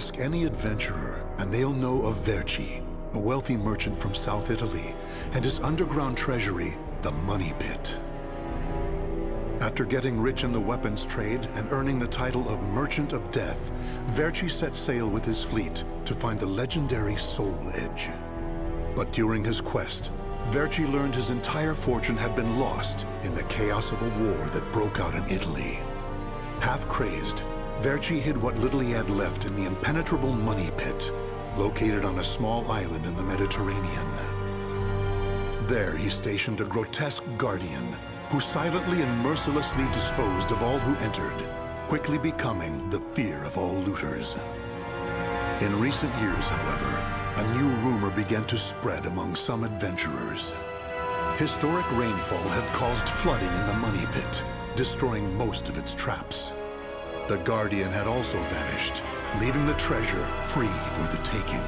Ask any adventurer, and they'll know of Verci, a wealthy merchant from South Italy, and his underground treasury, the Money Pit. After getting rich in the weapons trade and earning the title of Merchant of Death, Verci set sail with his fleet to find the legendary Soul Edge. But during his quest, Verci learned his entire fortune had been lost in the chaos of a war that broke out in Italy. Half crazed, Verci hid what little he had left in the impenetrable Money Pit, located on a small island in the Mediterranean. There he stationed a grotesque guardian who silently and mercilessly disposed of all who entered, quickly becoming the fear of all looters. In recent years, however, a new rumor began to spread among some adventurers. Historic rainfall had caused flooding in the Money Pit, destroying most of its traps. The Guardian had also vanished, leaving the treasure free for the taking.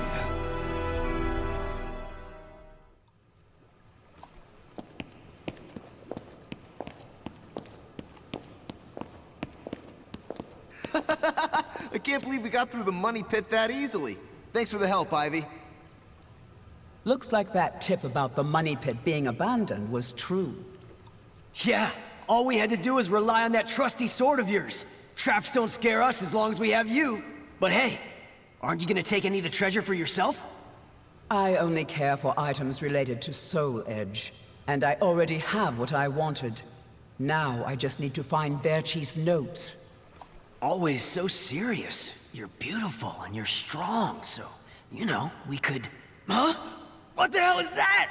I can't believe we got through the Money Pit that easily. Thanks for the help, Ivy. Looks like that tip about the Money Pit being abandoned was true. Yeah, all we had to do was rely on that trusty sword of yours. Traps don't scare us as long as we have you. But hey, aren't you gonna take any of the treasure for yourself? I only care for items related to Soul Edge, and I already have what I wanted. Now I just need to find Verci's notes. Always so serious. You're beautiful and you're strong, so, you know, we could... Huh? What the hell is that?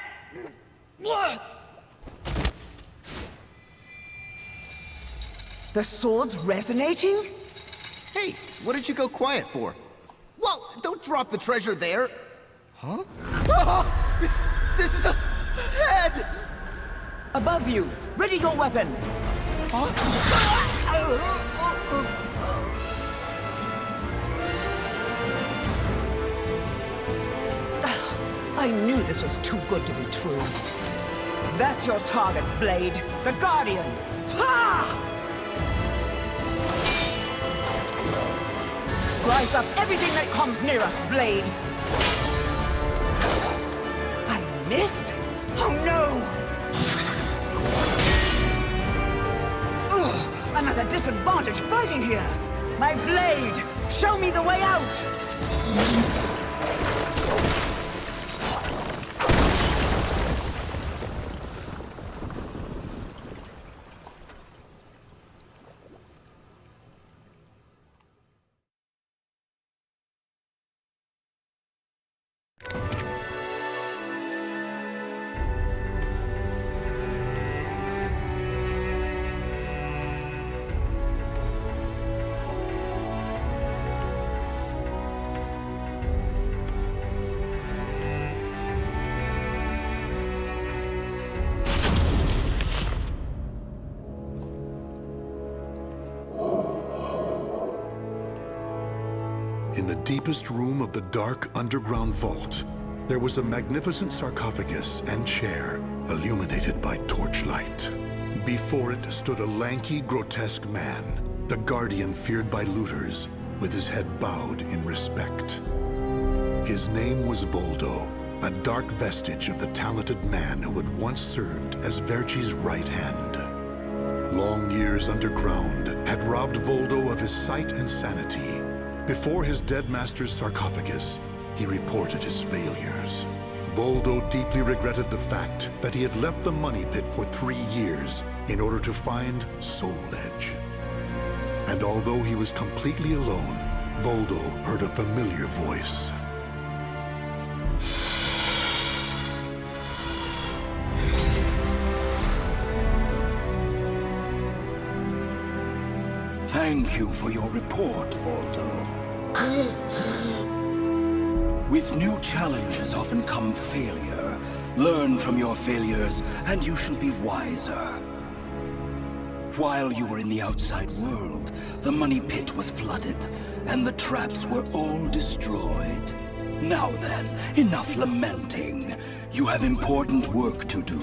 The sword's resonating? Hey, what did you go quiet for? Whoa, don't drop the treasure there! Huh? Oh, this is a head! Above you! Ready your weapon! I knew this was too good to be true. That's your target, Blade. The Guardian! Ha! Slice up everything that comes near us, Blade! I missed? Oh no! Ugh, I'm at a disadvantage fighting here! My blade! Show me the way out! In the deepest room of the dark underground vault, there was a magnificent sarcophagus and chair illuminated by torchlight. Before it stood a lanky, grotesque man, the Guardian feared by looters, with his head bowed in respect. His name was Voldo, a dark vestige of the talented man who had once served as Verci's right hand. Long years underground had robbed Voldo of his sight and sanity. Before his dead master's sarcophagus, he reported his failures. Voldo deeply regretted the fact that he had left the Money Pit for 3 years in order to find Soul Edge. And although he was completely alone, Voldo heard a familiar voice. Thank you for your report, Voldo. With new challenges often come failure. Learn from your failures, and you shall be wiser. While you were in the outside world, the Money Pit was flooded, and the traps were all destroyed. Now then, enough lamenting. You have important work to do.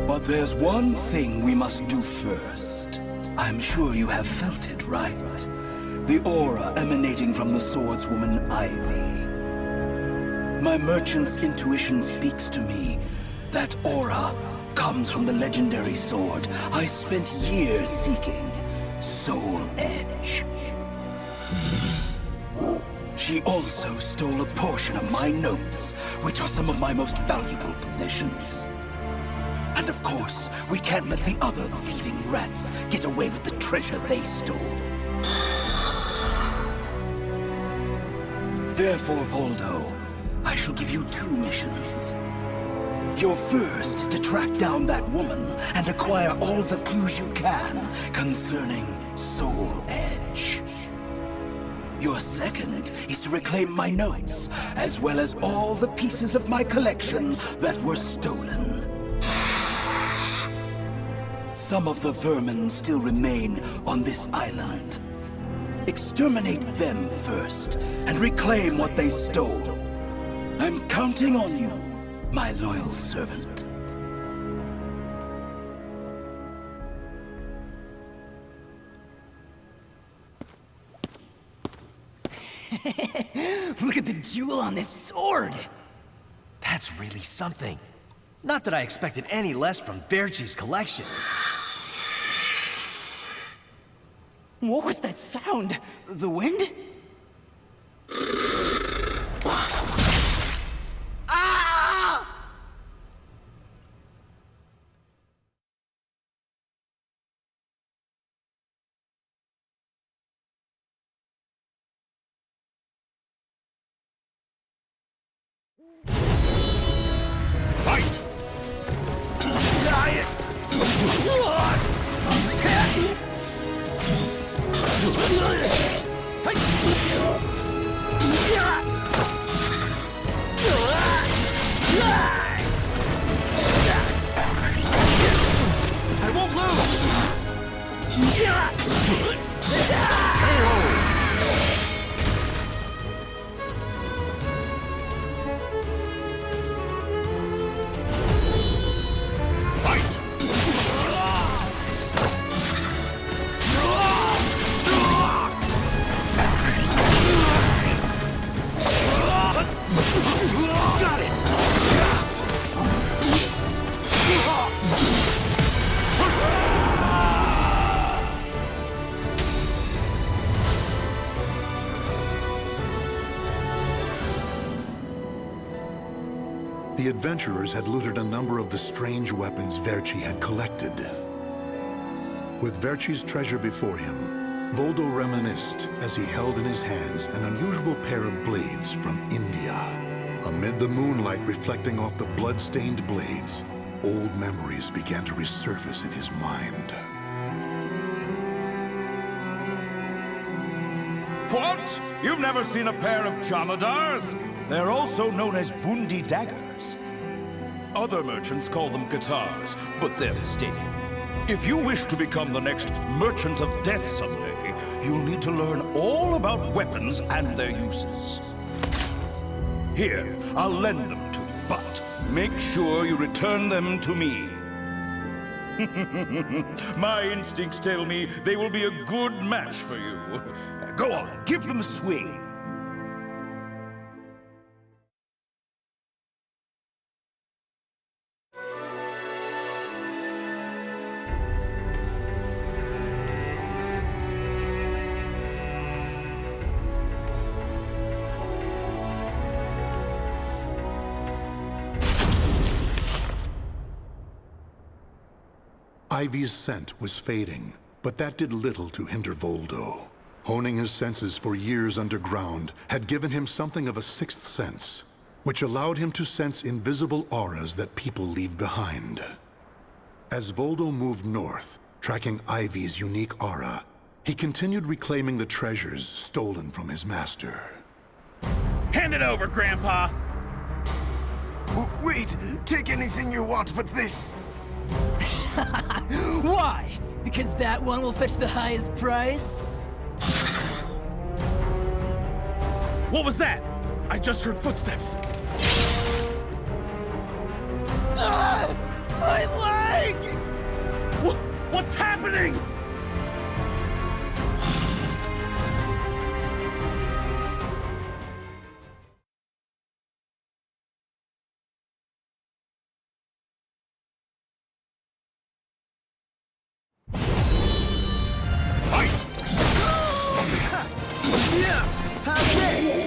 But there's one thing we must do first. I'm sure you have felt it, right? The aura emanating from the swordswoman Ivy. My merchant's intuition speaks to me. That aura comes from the legendary sword I spent years seeking, Soul Edge. She also stole a portion of my notes, which are some of my most valuable possessions. And of course, we can't let the other thieving rats get away with the treasure they stole. Therefore, Voldo, I shall give you 2 missions. Your first is to track down that woman and acquire all the clues you can concerning Soul Edge. Your second is to reclaim my notes, as well as all the pieces of my collection that were stolen. Some of the vermin still remain on this island. Exterminate them first, and reclaim what they stole. I'm counting on you, my loyal servant. Look at the jewel on this sword! That's really something. Not that I expected any less from Verchi's collection. What was that sound? The wind? Ah! I won't lose! Got it! The adventurers had looted a number of the strange weapons Verchi had collected. With Verchi's treasure before him, Voldo reminisced as he held in his hands an unusual pair of blades from India. Amid the moonlight reflecting off the blood-stained blades, old memories began to resurface in his mind. What? You've never seen a pair of Jamadars? They're also known as Bundi daggers. Other merchants call them guitars, but they're mistaken. If you wish to become the next merchant of death someday, you'll need to learn all about weapons and their uses. Here, I'll lend them to you, but make sure you return them to me. My instincts tell me they will be a good match for you. Go on, give them a swing. Ivy's scent was fading, but that did little to hinder Voldo. Honing his senses for years underground had given him something of a sixth sense, which allowed him to sense invisible auras that people leave behind. As Voldo moved north, tracking Ivy's unique aura, he continued reclaiming the treasures stolen from his master. Hand it over, Grandpa! Wait, take anything you want but this. Why? Because that one will fetch the highest price? What was that? I just heard footsteps. My leg! What's happening? Yeah! How's this?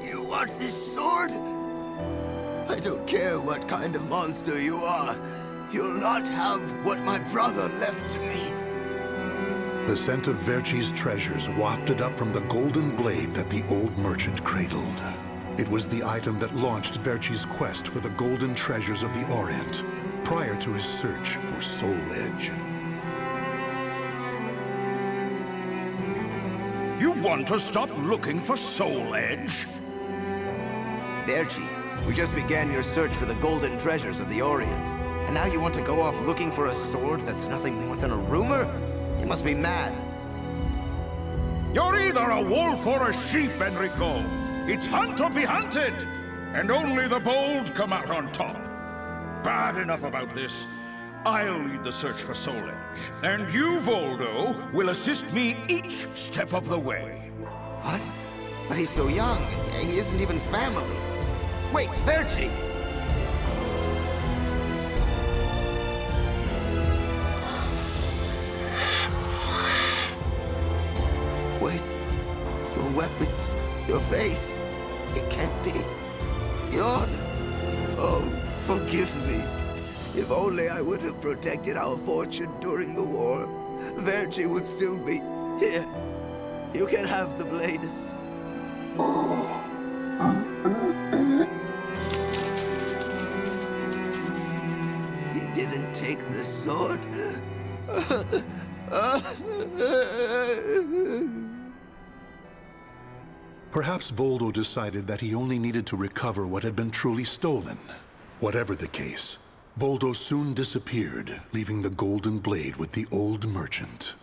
You want this sword? I don't care what kind of monster you are. You'll not have what my brother left to me. The scent of Verci's treasures wafted up from the golden blade that the old merchant cradled. It was the item that launched Verci's quest for the golden treasures of the Orient, prior to his search for Soul Edge. You want to stop looking for Soul Edge? Verci, we just began your search for the golden treasures of the Orient. And now you want to go off looking for a sword that's nothing more than a rumor? You must be mad. You're either a wolf or a sheep, Enrico. It's hunt or be hunted. And only the bold come out on top. Bad enough about this. I'll lead the search for Soul Edge. And you, Voldo, will assist me each step of the way. What? But he's so young. He isn't even family. Wait, Verci! Wait. Your weapons, your face. It can't be. You're... Oh, forgive me. If only I would have protected our fortune during the war, Verci would still be here. You can have the blade. He didn't take the sword. Perhaps Voldo decided that he only needed to recover what had been truly stolen. Whatever the case, Voldo soon disappeared, leaving the golden blade with the old merchant.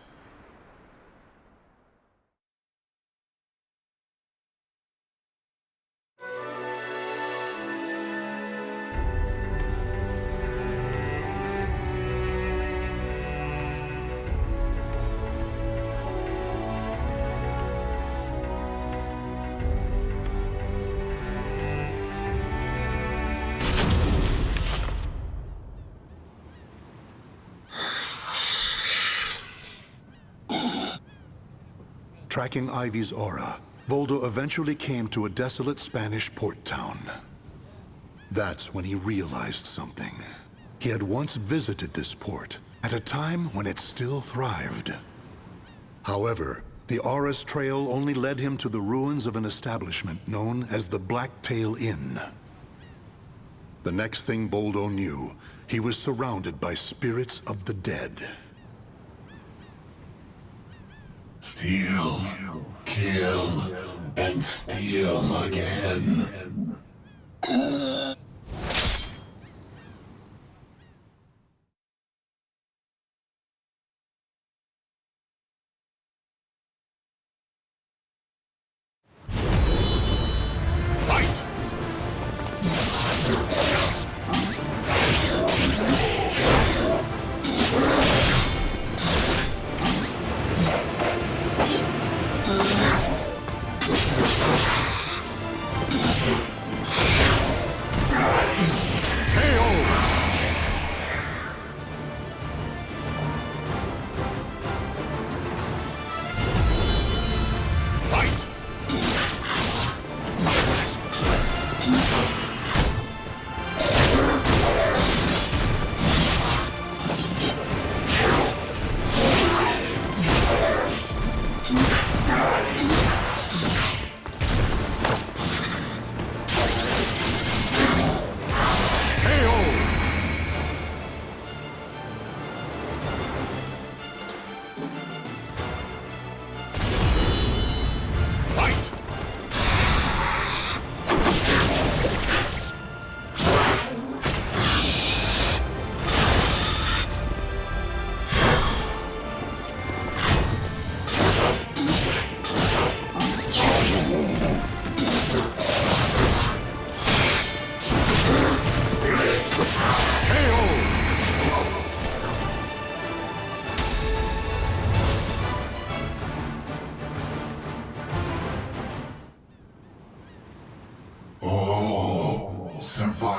Tracking Ivy's aura, Voldo eventually came to a desolate Spanish port town. That's when he realized something. He had once visited this port, at a time when it still thrived. However, the aura's trail only led him to the ruins of an establishment known as the Blacktail Inn. The next thing Voldo knew, he was surrounded by spirits of the dead. Steal, kill, and steal again.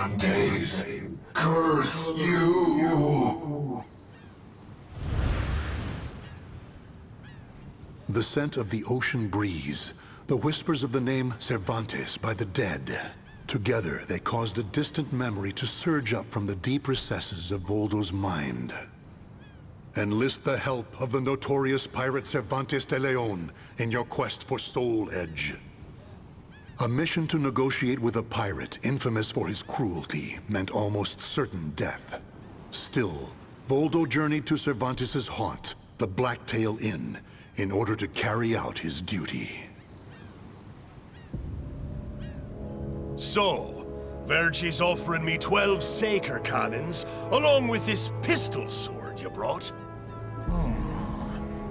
Cervantes, curse you! The scent of the ocean breeze, the whispers of the name Cervantes by the dead. Together, they caused a distant memory to surge up from the deep recesses of Voldo's mind. Enlist the help of the notorious pirate Cervantes de Leon in your quest for Soul Edge. A mission to negotiate with a pirate infamous for his cruelty meant almost certain death. Still, Voldo journeyed to Cervantes' haunt, the Blacktail Inn, in order to carry out his duty. So, Verci's offering me 12 Saker cannons, along with this pistol sword you brought.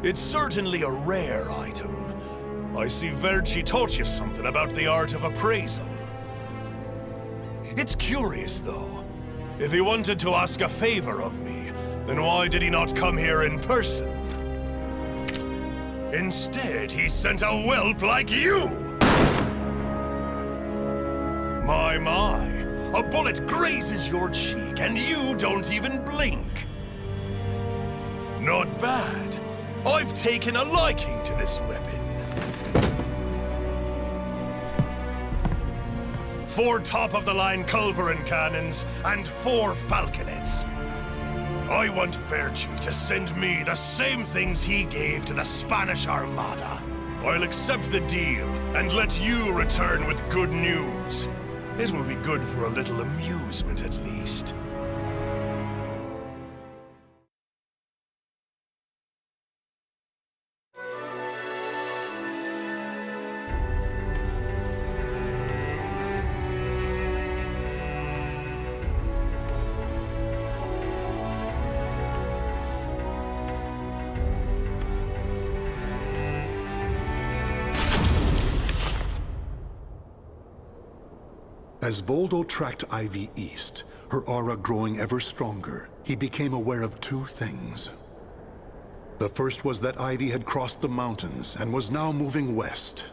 It's certainly a rare item. I see Verci taught you something about the art of appraisal. It's curious, though. If he wanted to ask a favor of me, then why did he not come here in person? Instead, he sent a whelp like you! My, a bullet grazes your cheek and you don't even blink. Not bad. I've taken a liking to this weapon. 4 top-of-the-line culverin cannons and 4 falconets. I want Verci to send me the same things he gave to the Spanish Armada. I'll accept the deal and let you return with good news. It will be good for a little amusement, at least. As Voldo tracked Ivy east, her aura growing ever stronger, he became aware of 2 things. The first was that Ivy had crossed the mountains and was now moving west.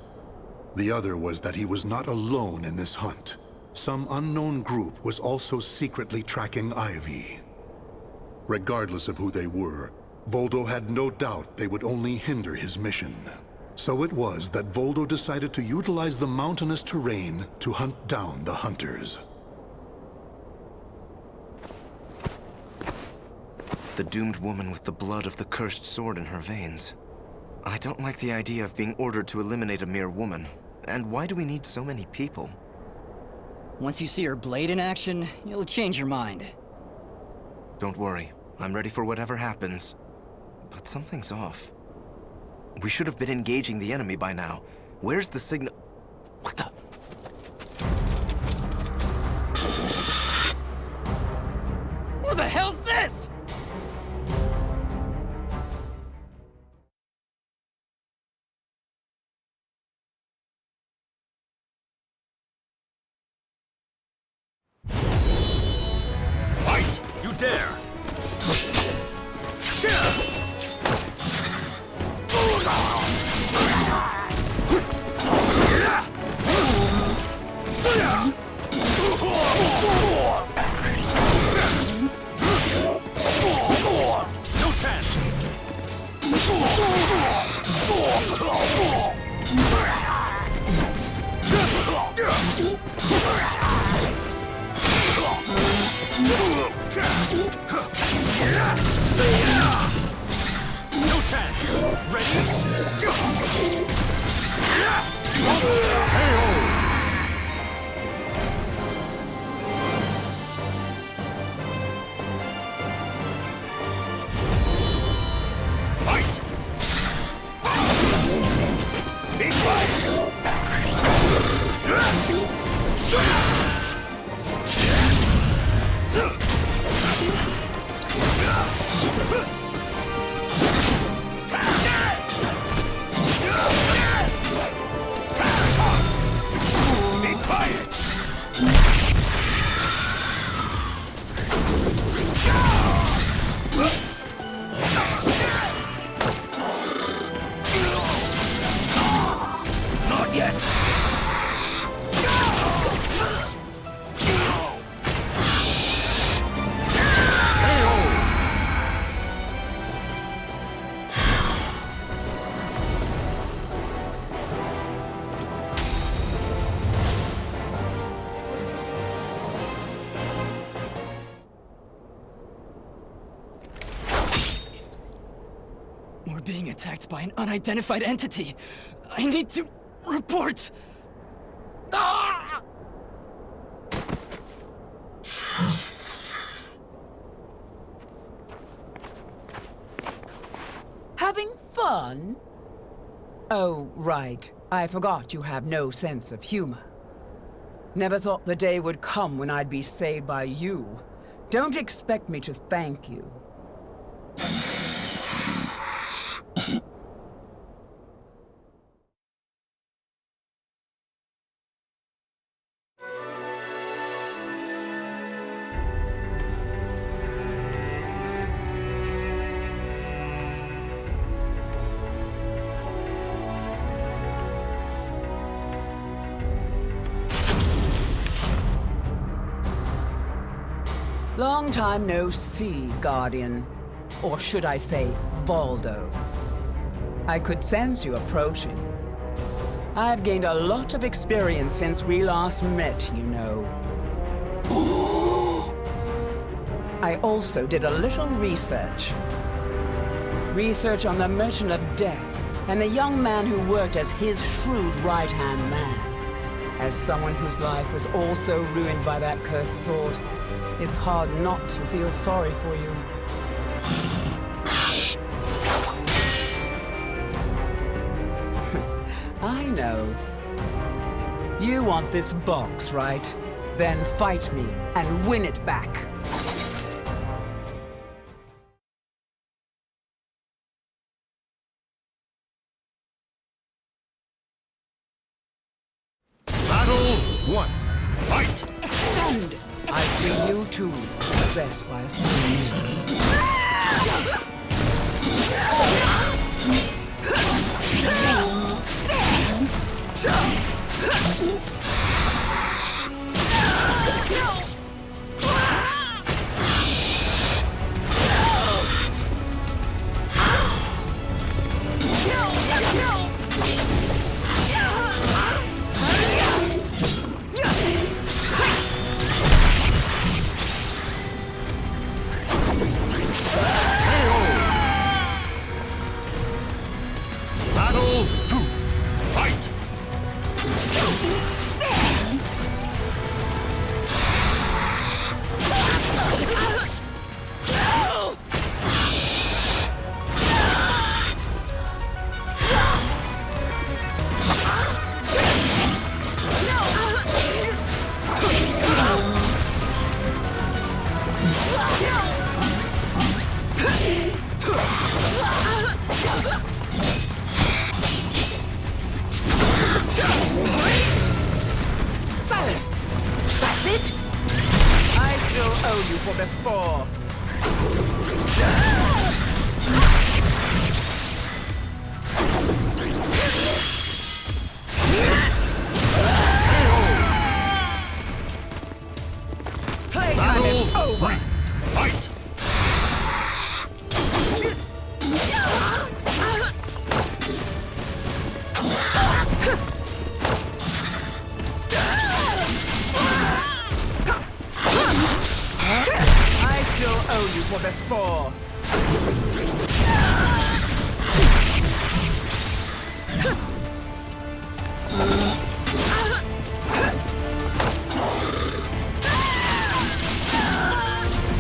The other was that he was not alone in this hunt. Some unknown group was also secretly tracking Ivy. Regardless of who they were, Voldo had no doubt they would only hinder his mission. So it was that Voldo decided to utilize the mountainous terrain to hunt down the hunters. The doomed woman with the blood of the cursed sword in her veins. I don't like the idea of being ordered to eliminate a mere woman. And why do we need so many people? Once you see her blade in action, you'll change your mind. Don't worry. I'm ready for whatever happens. But something's off. We should have been engaging the enemy by now. Where's the signal? What the? Who the hell's this? Fight! You dare! No chance! No chance! Ready? We're being attacked by an unidentified entity. I need to report. Ah! Having fun? Oh, right. I forgot you have no sense of humor. Never thought the day would come when I'd be saved by you. Don't expect me to thank you. Long time no see, Guardian. Or should I say, Voldo. I could sense you approaching. I've gained a lot of experience since we last met, you know. I also did a little research. Research on the Merchant of Death and the young man who worked as his shrewd right-hand man. As someone whose life was also ruined by that cursed sword, it's hard not to feel sorry for you. I know. You want this box, right? Then fight me and win it back. Battle 1. Fight! Extend! I see you too, possessed by a spirit. Battle 2. Fight! Silence! That's it? I still owe you for before. Playtime is over! Fight! I still owe you for before.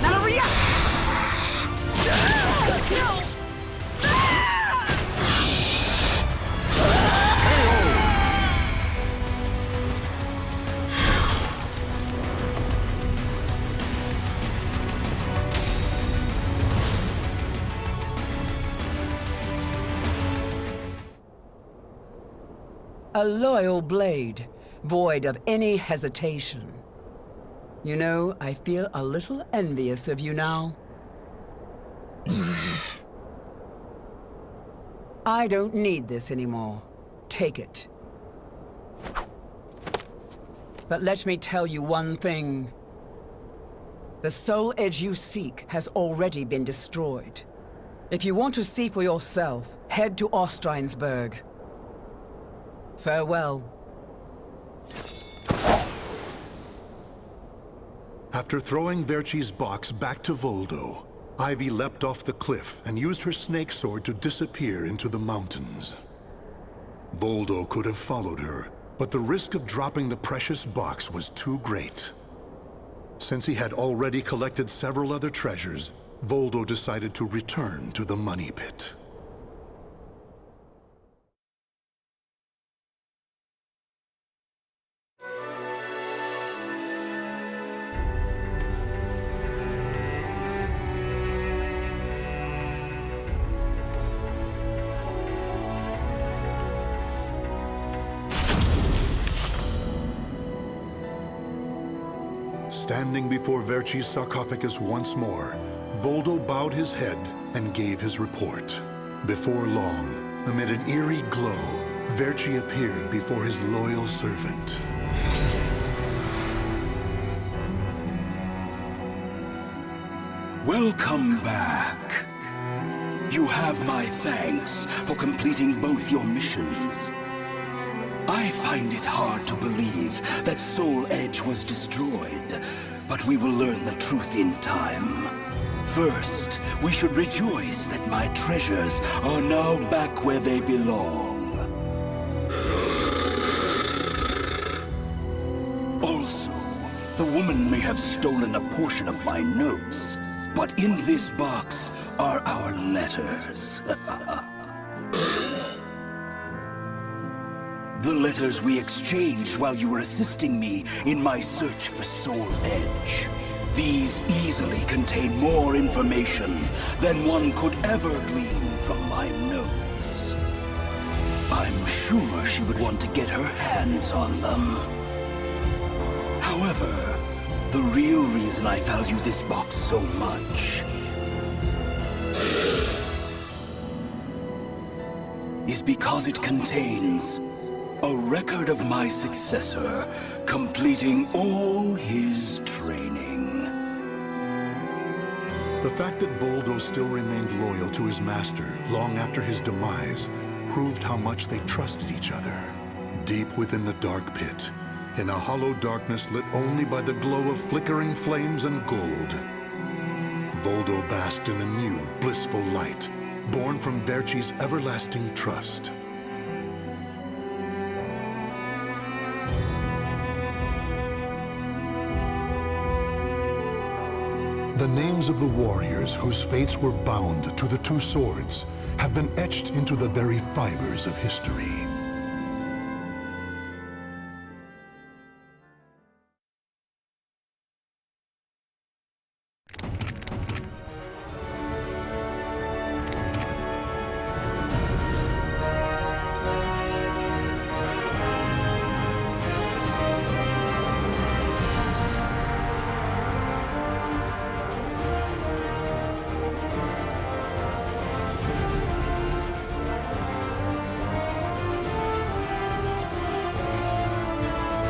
Now react! A loyal blade, void of any hesitation. You know, I feel a little envious of you now. I don't need this anymore. Take it. But let me tell you one thing. The soul edge you seek has already been destroyed. If you want to see for yourself, head to Ostreinsburg. Farewell. After throwing Verchi's box back to Voldo, Ivy leapt off the cliff and used her snake sword to disappear into the mountains. Voldo could have followed her, but the risk of dropping the precious box was too great. Since he had already collected several other treasures, Voldo decided to return to the money pit. Standing before Verci's sarcophagus once more, Voldo bowed his head and gave his report. Before long, amid an eerie glow, Verci appeared before his loyal servant. Welcome back. You have my thanks for completing both your missions. I find it hard to believe that Soul Edge was destroyed, but we will learn the truth in time. First, we should rejoice that my treasures are now back where they belong. Also, the woman may have stolen a portion of my notes, but in this box are our letters. The letters we exchanged while you were assisting me in my search for Soul Edge. These easily contain more information than one could ever glean from my notes. I'm sure she would want to get her hands on them. However, the real reason I value this box so much is because it contains a record of my successor completing all his training. The fact that Voldo still remained loyal to his master long after his demise proved how much they trusted each other. Deep within the dark pit, in a hollow darkness lit only by the glow of flickering flames and gold, Voldo basked in a new, blissful light, born from Verci's everlasting trust. The names of the warriors whose fates were bound to the two swords have been etched into the very fibers of history.